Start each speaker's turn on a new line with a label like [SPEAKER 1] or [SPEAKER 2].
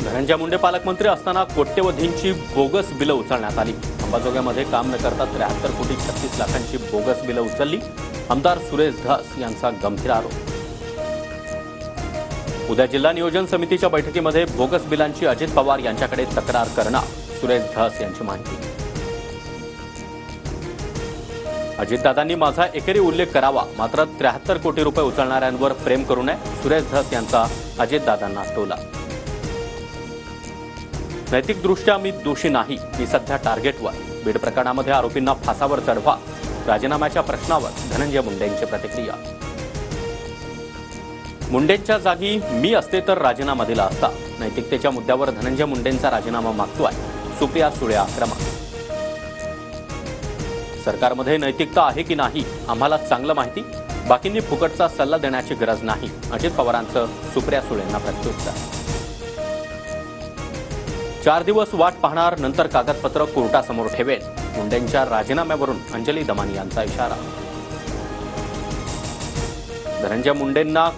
[SPEAKER 1] धनंजय मुंडे पालकमंत्री असताना कोट्यवधींची बोगस बिलं उचलण्यात आली। अंबाजोगाईमध्ये काम न करता 73 कोटी 36 लाखांची बोगस बिलं उचलली। आमदार सुरेश धस यांचा गंभीर आरोप। उद्या जिल्हा नियोजन समितीच्या बैठकीमध्ये बोगस बिलांची अजित पवार यांच्याकडे तक्रार करणार, सुरेश धस यांची माहिती। अजितदादांनी माझा एकेरी उल्लेख करावा, मात्र 73 कोटी रुपये उचलणाऱ्यांवर प्रेम करू नये, सुरेश धस यांचा अजितदादांना टोला। नैतिकदृष्ट्या मी दोषी नाही, मी सध्या टार्गेटवर। बीड प्रकरणामध्ये आरोपींना फासावर चढवा, राजीनाम्याच्या प्रश्नावर धनंजय मुंडेंची प्रतिक्रिया। मुंडेंच्या जागी मी असते तर राजीनामा दिला असता, नैतिकतेच्या मुद्द्यावर धनंजय मुंडेंचा राजीनामा मागतोय, सुप्रिया सुळे आक्रमक। सरकारमध्ये नैतिकता आहे की नाही आम्हाला चांगलं माहिती, बाकींनी फुकटचा सल्ला देण्याची गरज नाही, अजित पवारांचं सुप्रिया सुळेंना प्रत्युत्तर। 4 दिवस वाट पाहणार, नंतर कागदपत्र कोर्टासमोर ठेवेल, मुंडेंच्या राजीनाम्यावरून अंजली दमानी यांचा इशारा। धनंजय मुंडेंना